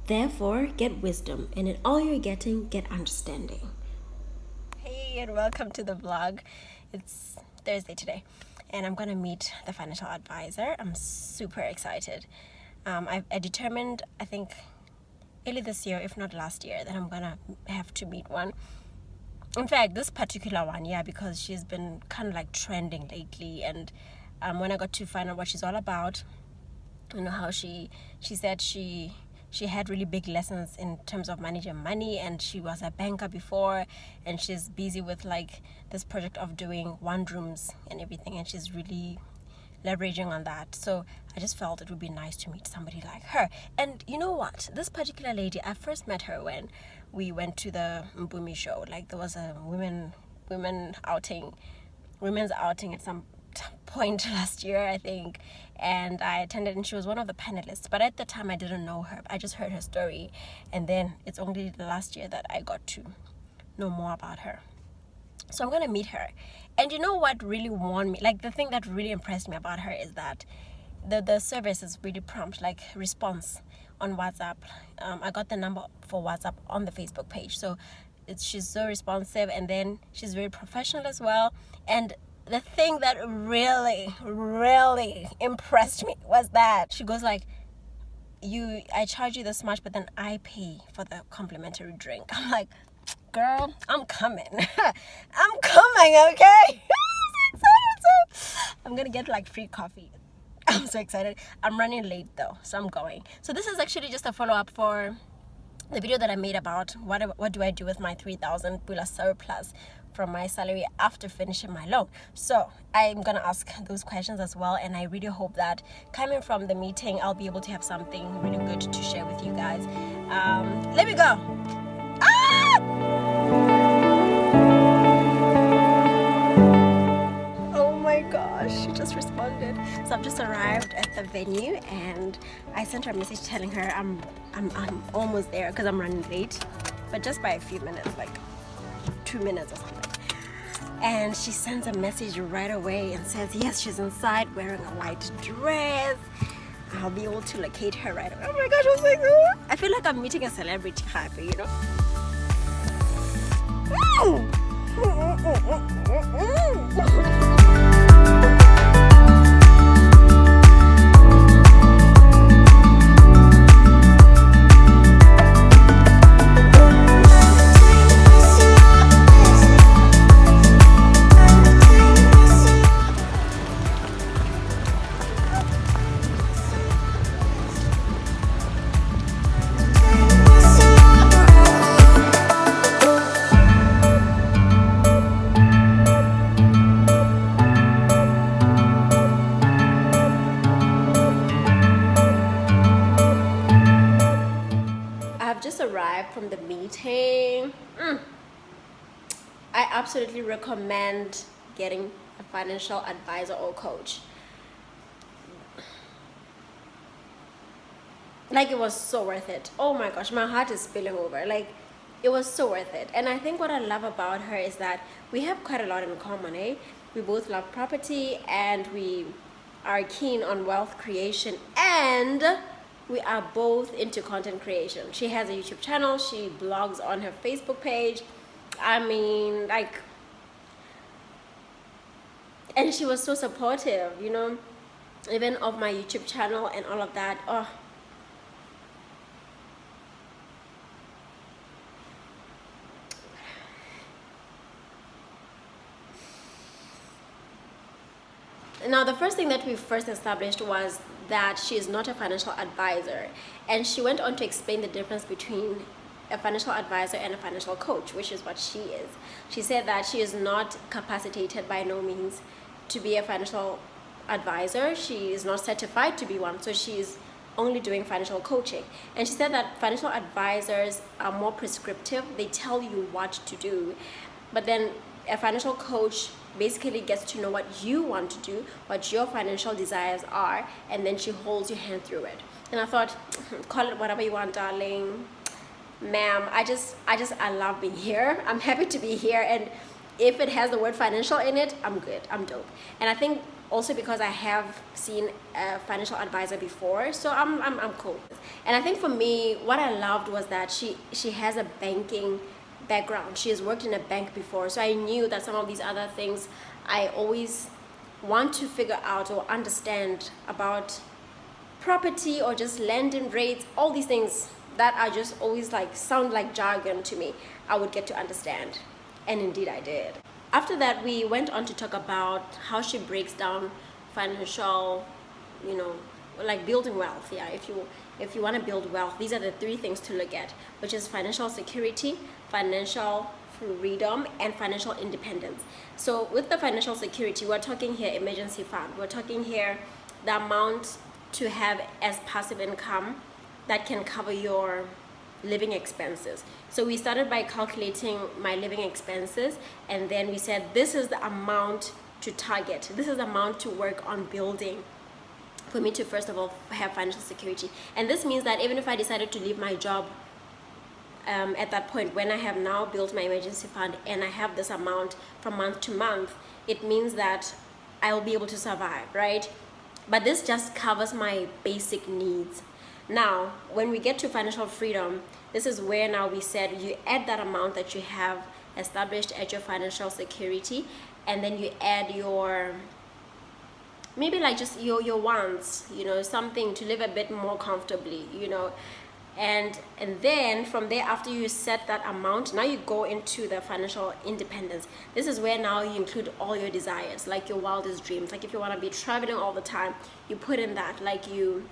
Therefore, get wisdom, and in all you're getting, get understanding. Hey, and welcome to the vlog. It's Thursday today, and I'm gonna meet the financial advisor. I'm super excited. I determined, I think, early this year, if not last year, that I'm gonna have to meet one. In fact, this particular one, yeah, because she's been kind of like trending lately, and when I got to find out what she's all about, you know how she said she had really big lessons in terms of managing money, and she was a banker before, and she's busy with like this project of doing one rooms and everything, and she's really leveraging on that. So I just felt it would be nice to meet somebody like her. And you know what, this particular lady, I first met her when we went to the Mbumi show. Like, there was a women's outing at some point last year, I think, and I attended, and she was one of the panelists. But at the time I didn't know her. I just heard her story, and then it's only the last year that I got to know more about her. So I'm gonna meet her. And you know what really won me, like the thing that really impressed me about her, is that the service is really prompt, like response on WhatsApp. I got the number for WhatsApp on the Facebook page, so she's so responsive, and then she's very professional as well. And the thing that really, really impressed me was that she goes like, I charge you this much, but then I pay for the complimentary drink. I'm like, girl, I'm coming. I'm coming, okay? I'm so excited. So I'm gonna get like free coffee. I'm so excited. I'm running late though, so I'm going. So this is actually just a follow-up for the video that I made about what do I do with my 3,000 Pula surplus from my salary after finishing my loan. So I'm gonna ask those questions as well, and I really hope that coming from the meeting, I'll be able to have something really good to share with you guys. Let me go. Oh my gosh, she just responded. So I've just arrived at the venue, and I sent her a message telling her I'm almost there because I'm running late, but just by a few minutes, like 2 minutes or something. And she sends a message right away and says yes, she's inside wearing a white dress. I'll be able to locate her right away. Oh my gosh, I was like, oh. I feel like I'm meeting a celebrity happy, you know? I've just arrived from the meeting. I absolutely recommend getting a financial advisor or coach. Like, it was so worth it. Oh my gosh, my heart is spilling over. Like, it was so worth it. And I think what I love about her is that we have quite a lot in common, eh? We both love property, and we are keen on wealth creation, and we are both into content creation. She has a YouTube channel, she blogs on her Facebook page. I mean, like, and she was so supportive, you know, even of my YouTube channel and all of that. Oh, now, the first thing that we first established was that she is not a financial advisor, and she went on to explain the difference between a financial advisor and a financial coach, which is what she is. She said that she is not capacitated by no means to be a financial advisor. She is not certified to be one, so she is only doing financial coaching. And she said that financial advisors are more prescriptive. They tell you what to do, but then a financial coach basically gets to know what you want to do, what your financial desires are, and then she holds your hand through it. And I thought, call it whatever you want, darling, ma'am. I love being here. I'm happy to be here, and if it has the word financial in it, I'm good, I'm dope. And I think Also because I have seen a financial advisor before, so I'm cool. And I think for me, what I loved was that she has a banking background. She has worked in a bank before, so I knew that some of these other things I always want to figure out or understand about property or just lending rates, all these things that are just always like sound like jargon to me, I would get to understand. And indeed I did. After that, we went on to talk about how she breaks down financial, you know, like building wealth. Yeah, if you want to build wealth, these are the three things to look at, which is financial security, financial freedom, and financial independence. So with the financial security, we're talking here emergency fund. We're talking here the amount to have as passive income that can cover your living expenses. So we started by calculating my living expenses, and then we said this is the amount to target, this is the amount to work on building for me to first of all have financial security. And this means that even if I decided to leave my job at that point, when I have now built my emergency fund and I have this amount from month to month, it means that I will be able to survive, right? But this just covers my basic needs. Now, when we get to financial freedom, this is where now we said you add that amount that you have established at your financial security, and then you add your, maybe like just your wants, you know, something to live a bit more comfortably, you know. And then from there, after you set that amount, now you go into the financial independence. This is where now you include all your desires, like your wildest dreams. Like if you want to be traveling all the time, you put in that, like you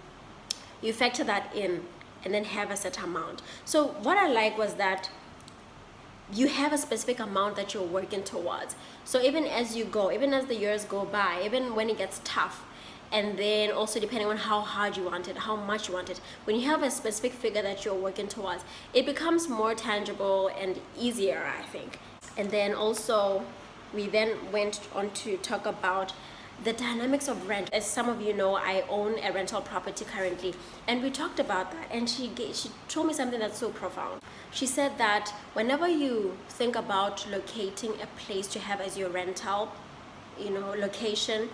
factor that in, and then have a set amount. So what I like was that you have a specific amount that you're working towards. So even as you go, even as the years go by, even when it gets tough, and then also depending on how hard you want it, how much you want it, when you have a specific figure that you're working towards, it becomes more tangible and easier, I think. And then also we then went on to talk about the dynamics of rent. As some of you know, I own a rental property currently, and we talked about that, and she told me something that's so profound. She said that whenever you think about locating a place to have as your rental, you know, location,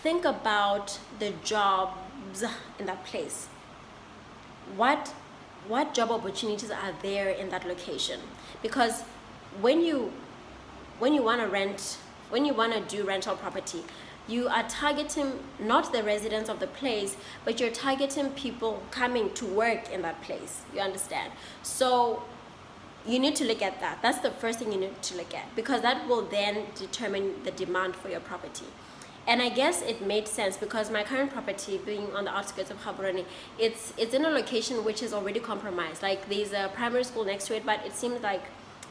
think about the jobs in that place. What job opportunities are there in that location? Because when you want to rent, when you want to do rental property, you are targeting not the residents of the place, but you're targeting people coming to work in that place. You understand? So you need to look at that. That's the first thing you need to look at, because that will then determine the demand for your property. And I guess it made sense because my current property, being on the outskirts of Gaborone, it's in a location which is already compromised. Like there's a primary school next to it, but it seems like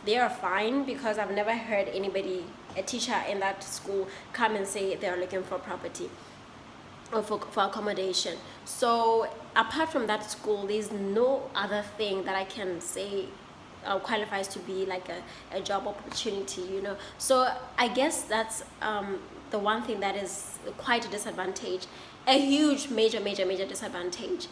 they are fine, because I've never heard anybody, a teacher in that school, come and say they're looking for property or for accommodation. So apart from that school, there's no other thing that I can say qualifies to be like a job opportunity, you know. So I guess that's the one thing that is quite a disadvantage, a huge major disadvantage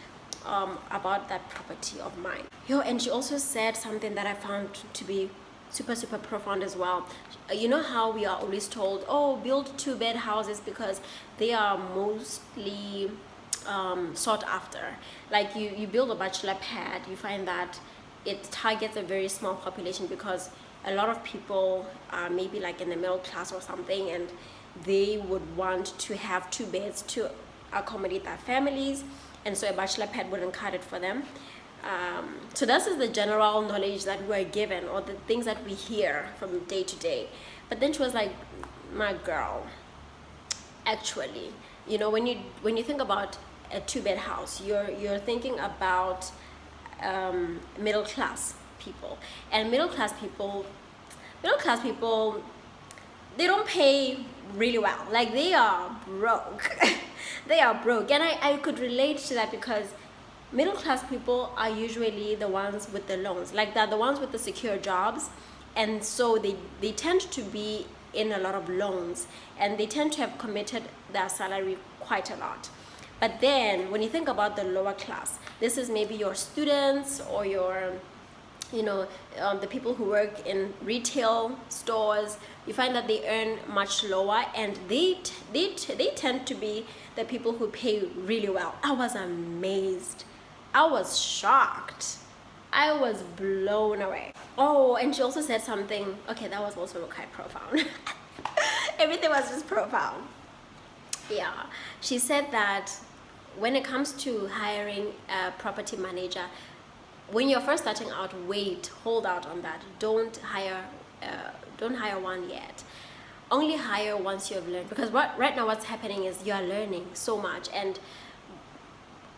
about that property of mine. And she also said something that I found to be super profound as well. You know how we are always told, oh, build 2-bed houses because they are mostly sought after. Like you build a bachelor pad, you find that it targets a very small population, because a lot of people are maybe like in the middle class or something, and they would want to have 2 beds to accommodate their families, and so a bachelor pad wouldn't cut it for them. So this is the general knowledge that we're given, or the things that we hear from day to day. But then she was like, my girl, actually, you know, when you think about a 2-bed house, you're thinking about middle class people, and middle class people, they don't pay really well. Like they are broke. They are broke. And I could relate to that, because middle class people are usually the ones with the loans. Like they're the ones with the secure jobs, and so they tend to be in a lot of loans, and they tend to have committed their salary quite a lot. But then when you think about the lower class, this is maybe your students or your you know, the people who work in retail stores, you find that they earn much lower, and they tend to be the people who pay really well. I was amazed. I was shocked. I was blown away. Oh, and she also said something, okay, that was also quite profound. Everything was just profound. Yeah, she said that when it comes to hiring a property manager, when you're first starting out, hold out on that. Don't hire one yet. Only hire once you have learned, because right now what's happening is you are learning so much, and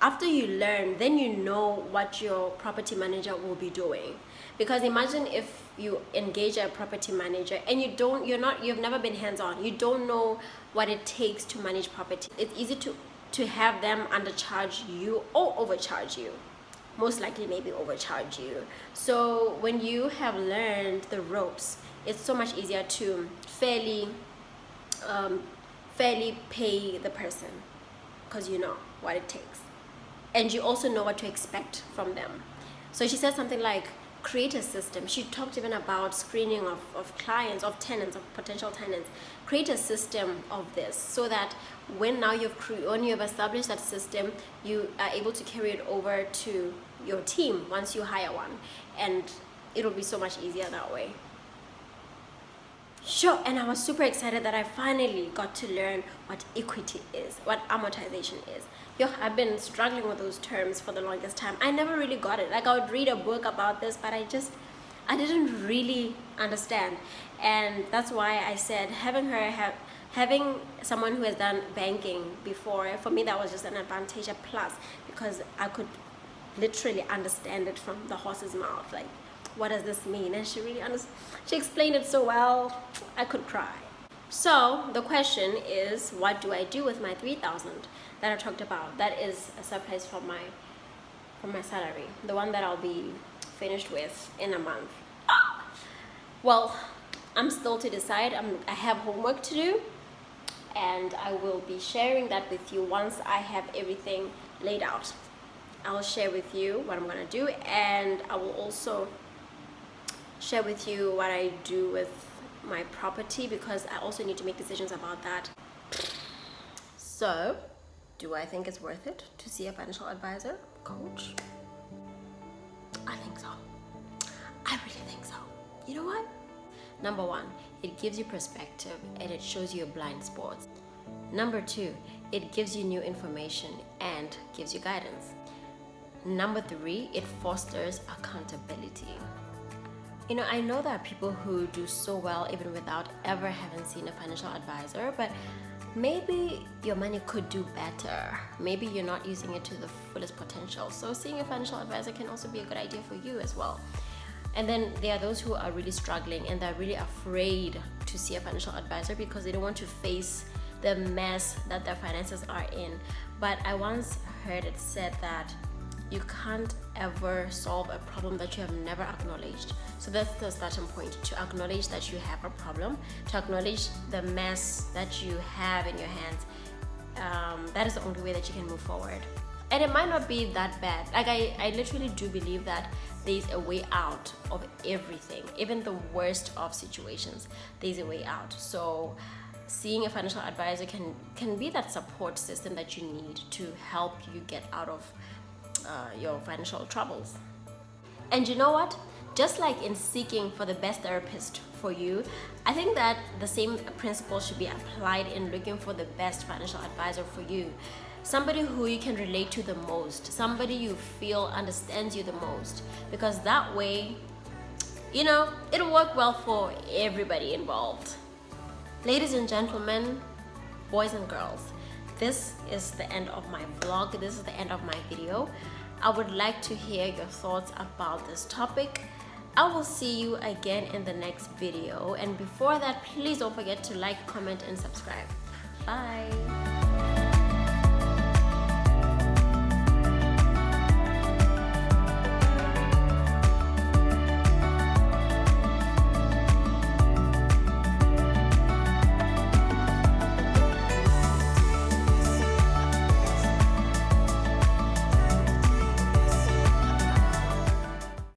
after you learn, then you know what your property manager will be doing. Because imagine if you engage a property manager and you've never been hands-on, you don't know what it takes to manage property. It's easy to have them undercharge you or overcharge you. Most likely maybe overcharge you. So when you have learned the ropes, it's so much easier to fairly pay the person, because you know what it takes, and you also know what to expect from them. So she said something like, create a system. She talked even about screening of clients, of tenants, of potential tenants. Create a system of this, so that when you've established that system, you are able to carry it over to your team once you hire one, and it'll be so much easier that way. Sure, and I was super excited that I finally got to learn what equity is, what amortization is. I've been struggling with those terms for the longest time. I never really got it. Like, I would read a book about this, but I didn't really understand. And that's why I said having someone who has done banking before, for me that was just an advantage, a plus, because I could literally understand it from the horse's mouth. Like, what does this mean? And she explained it so well, I could cry. So the question is, what do I do with my 3,000 that I talked about? That is a surplus from my salary, the one that I'll be finished with in a month. Well, I'm still to decide. I have homework to do, and I will be sharing that with you once I have everything laid out. I'll share with you what I'm gonna do, and I will also share with you what I do with my property, because I also need to make decisions about that. So, do I think it's worth it to see a financial advisor, coach? I think so. I really think so. You know what? Number one, it gives you perspective and it shows you your blind spots. Number two, it gives you new information and gives you guidance. Number three, it fosters accountability. You know, I know there are people who do so well even without ever having seen a financial advisor, but maybe your money could do better. Maybe you're not using it to the fullest potential. So seeing a financial advisor can also be a good idea for you as well. And then there are those who are really struggling and they're really afraid to see a financial advisor because they don't want to face the mess that their finances are in. But I once heard it said that you can't ever solve a problem that you have never acknowledged. So that's the starting point, to acknowledge that you have a problem, to acknowledge the mess that you have in your hands. That is the only way that you can move forward. And it might not be that bad. Like I literally do believe that there's a way out of everything. Even the worst of situations, there's a way out. So seeing a financial advisor can be that support system that you need to help you get out of your financial troubles. And you know what? Just like in seeking for the best therapist for you, I think that the same principle should be applied in looking for the best financial advisor for you. Somebody who you can relate to the most, somebody you feel understands you the most, because that way, you know, it'll work well for everybody involved. Ladies and gentlemen, boys and girls, this is the end of my vlog. This is the end of my video. I would like to hear your thoughts about this topic. I will see you again in the next video. And before that, please don't forget to like, comment, and subscribe. Bye.